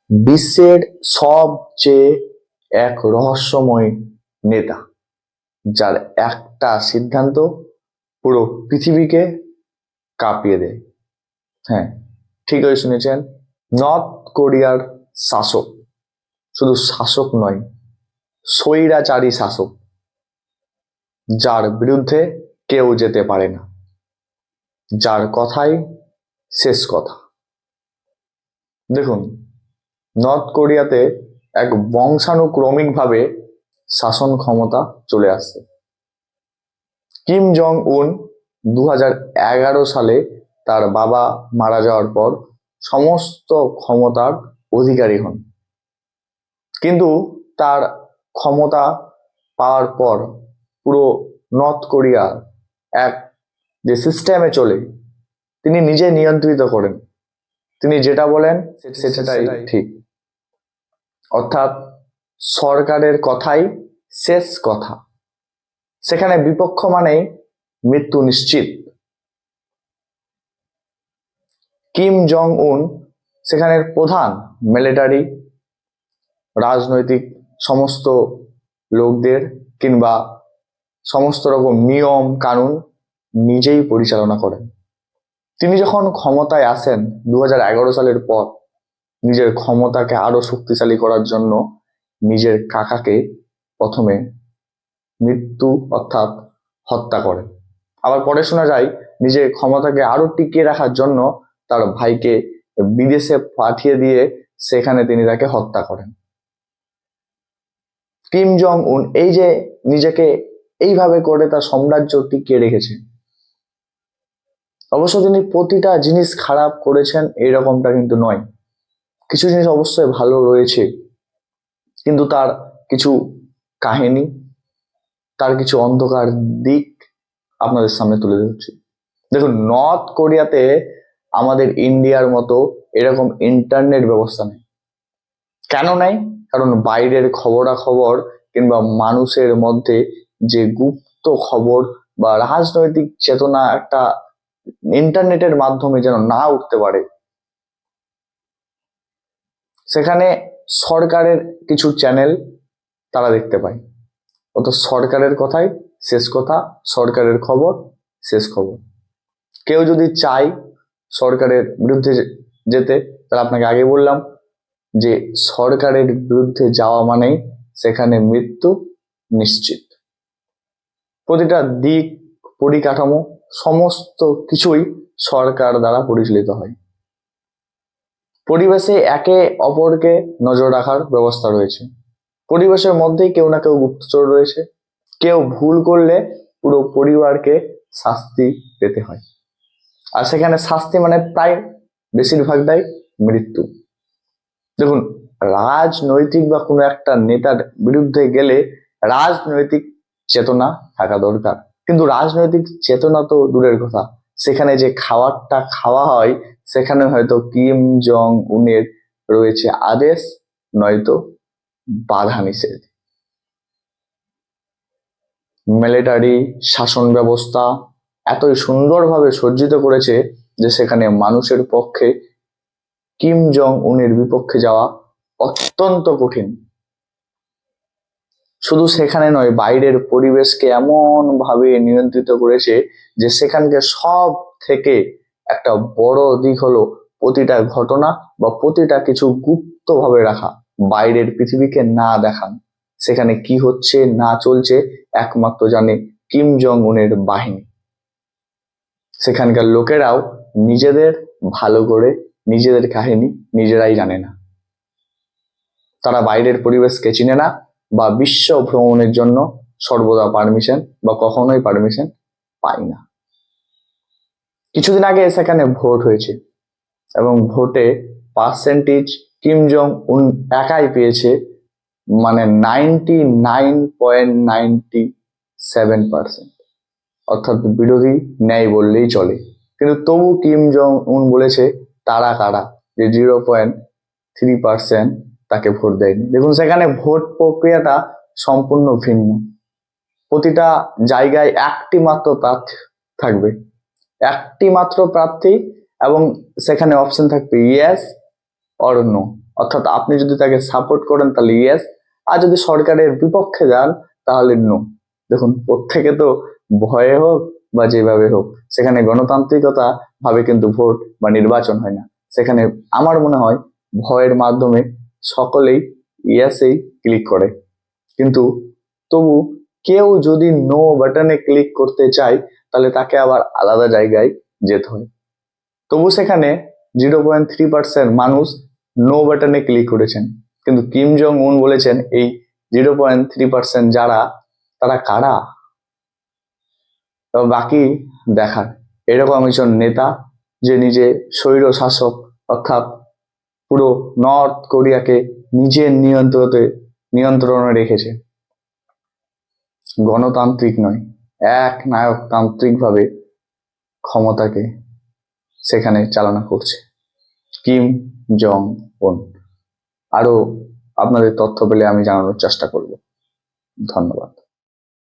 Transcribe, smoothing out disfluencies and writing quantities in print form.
বিশ্বের সবচেয়ে এক রহস্যময় নেতা, যার একটা সিদ্ধান্ত পুরো পৃথিবীকে কাঁপিয়ে দেয়। হ্যাঁ, ঠিকই শুনেছেন, নর্থ কোরিয়ার শাসক। শুধু শাসক নয়, স্বৈরাচারী শাসক, যার বিরুদ্ধে কেউ যেতে পারে না, যার কথাই শেষ কথা। দেখুন, নর্থ কোরিয়াতে এক বংশানুক্রমিকভাবে শাসন ক্ষমতা চলে আসছে। কিম জং উন 2011 সালে তার বাবা মারা যাওয়ার পর সমস্ত ক্ষমতার অধিকারী হন। কিন্তু তার ক্ষমতা পাওয়ার পর পুরো নর্থ কোরিয়া এক যে সিস্টেমে চলে, তিনি নিজে নিয়ন্ত্রিত করেন। তিনি যেটা বলেন সেটাই ঠিক, অর্থাৎ সরকারের কথাই শেষ কথা। সেখানে বিপক্ষ মানেই মৃত্যু নিশ্চিত। কিম জং উন সেখানের প্রধান মিলিটারি, রাজনৈতিক সমস্ত লোকদের কিংবা সমস্ত রকম নিয়ম কানুন নিজেই পরিচালনা করেন। তিনি যখন ক্ষমতায় আসেন 2011 সালের পর, নিজের ক্ষমতাকে আরো শক্তিশালী করার জন্য নিজের কাকাকে প্রথমে মৃত্যু অর্থাৎ হত্যা করেন। আবার পরে শোনা যায় নিজের ক্ষমতাকে আরো টিকিয়ে রাখার জন্য তার ভাইকে বিদেশে পাঠিয়ে দিয়ে সেখানে তিনি তাকে হত্যা করেন। কিম জং উন এই যে নিজেকে এইভাবে করে তার সাম্রাজ্য টিকিয়ে রেখেছে। অবশ্য তিনি প্রতিটা জিনিস খারাপ করেছেন এরকমটা কিন্তু নয়, কিছু জিনিস অবশ্যই ভালো রয়েছে, কিন্তু তার কিছু কাহিনী, তার কিছু অন্ধকার দিক আপনাদের সামনে তুলে ধরছি। দেখুন, নর্থ কোরিয়াতে আমাদের ইন্ডিয়ার মতো এরকম ইন্টারনেট ব্যবস্থা নেই। কেন নেই? কারণ বাইরের খবরাখবর কিংবা মানুষের মধ্যে যে গুপ্ত খবর বা রাজনৈতিক চেতনা একটা ইন্টারনেটের মাধ্যমে যেন না উঠতে পারে, সেখানে সরকারের কিছু চ্যানেল তারা দেখতে পায়। অর্থাৎ সরকারের কথাই শেষ কথা, সরকারের খবর শেষ খবর। কেউ যদি চায় সরকারের বিরুদ্ধে যেতে, তাহলে আপনাকে আগে বললাম যে সরকারের বিরুদ্ধে যাওয়া মানেই সেখানে মৃত্যু নিশ্চিত। প্রতিটা দিক, পরিকাঠামো সমস্ত কিছুই সরকার দ্বারা পরিচালিত হয়। পরিবেশে একে অপরকে নজর রাখার ব্যবস্থা রয়েছে। পরিবেশের মধ্যেই কেউ না কেউ গুপ্তচর রয়েছে। কেউ ভুল করলে পুরো পরিবারকে শাস্তি পেতে হয়, আর সেখানে শাস্তি মানে প্রায় বেশিরভাগটাই মৃত্যু। দেখুন, রাজনৈতিক বা কোনো একটা নেতার বিরুদ্ধে গেলে রাজনৈতিক চেতনা থাকা দরকার, কিন্তু রাজনৈতিক চেতনা তো দূরের কথা, সেখানে যে খাবারটা খাওয়া হয় সেখানে হয়তো কিম জং উনের রয়েছে আদেশ, নয়তো বাধা নিষেধ। মিলিটারি শাসন ব্যবস্থা এতই সুন্দরভাবে সজ্জিত করেছে যে সেখানে মানুষের পক্ষে কিম জং উনের বিপক্ষে যাওয়া অত্যন্ত কঠিন। শুধু সেখানে নয়, বাইরের পরিবেশকে এমন ভাবে নিয়ন্ত্রিত করেছে যে সেখানকে সব থেকে একটা বড় দিক হলো প্রতিটা ঘটনা বা প্রতিটা কিছু গুপ্তভাবে রাখা, বাইরের পৃথিবীকে না দেখান। সেখানে কি হচ্ছে না চলছে একমাত্র জানে কিম জং উনের বাহিনী। সেখানকার লোকেরাও নিজেদের ভালো করে নিজেদের কাহিনী নিজেরাই জানে না। তারা বাইরের পরিবেশকে চিনে না বা বিশ্ব ভ্রমণের জন্য সর্বদা পারমিশন বা কখনোই পারমিশন পায় না। কিছুদিন আগে সেখানে ভোট হয়েছে এবং ভোটে পার্সেন্টেজ কিম জং উন একাই পেয়েছে, মানে 99.97%, অর্থাৎ বিরোধী ন্যায় বললেই চলে। কিন্তু তবু কিম জং উন বলেছে তারা কারা যে 0.3% তাকে ভোট দেয়নি। দেখুন, সেখানে ভোট প্রক্রিয়াটা সম্পূর্ণ ভিন্ন। প্রতিটা জায়গায় একটি মাত্র প্রার্থী থাকবে, একটি মাত্র প্রার্থী, এবং সেখানে অপশন থাকবে ইয়েস অর নো, অর্থাৎ আপনি যদি তাকে সাপোর্ট করেন তাহলে ইয়েস, আর যদি সরকারের বিপক্ষে যান তাহলে নো। দেখুন, প্রত্যেকে তো ভয়ে হোক বা যেভাবে হোক, সেখানে গণতান্ত্রিকতা ভাবে কিন্তু ভোট বা নির্বাচন হয় না। সেখানে আমার মনে হয় ভয়ের মাধ্যমে সকলেই ইয়েসেই ক্লিক করে। কিন্তু তবু কেউ যদি নো বাটনে ক্লিক করতে চায় তাহলে তাকে আবার আলাদা জায়গায় যেতে হয়। তবু সেখানে 0.3% মানুষ নো বাটনে ক্লিক করেছেন। কিন্তু কিম জং উন বলেছেন এই 0.3% যারা, তারা কারা? তবে বাকি দেখার। এরকম একজন নেতা যে নিজে স্বৈর শাসক, অর্থাৎ পুরো নর্থ কোরিয়াকে নিজের নিয়ন্ত্রণে রেখেছে, গণতান্ত্রিক নয়, এক নায়কতান্ত্রিক ভাবে ক্ষমতাকে সেখানে চালনা করছে কিম জং উন। আরো আপনাদের তথ্য পেলে আমি জানানোর চেষ্টা করব। ধন্যবাদ।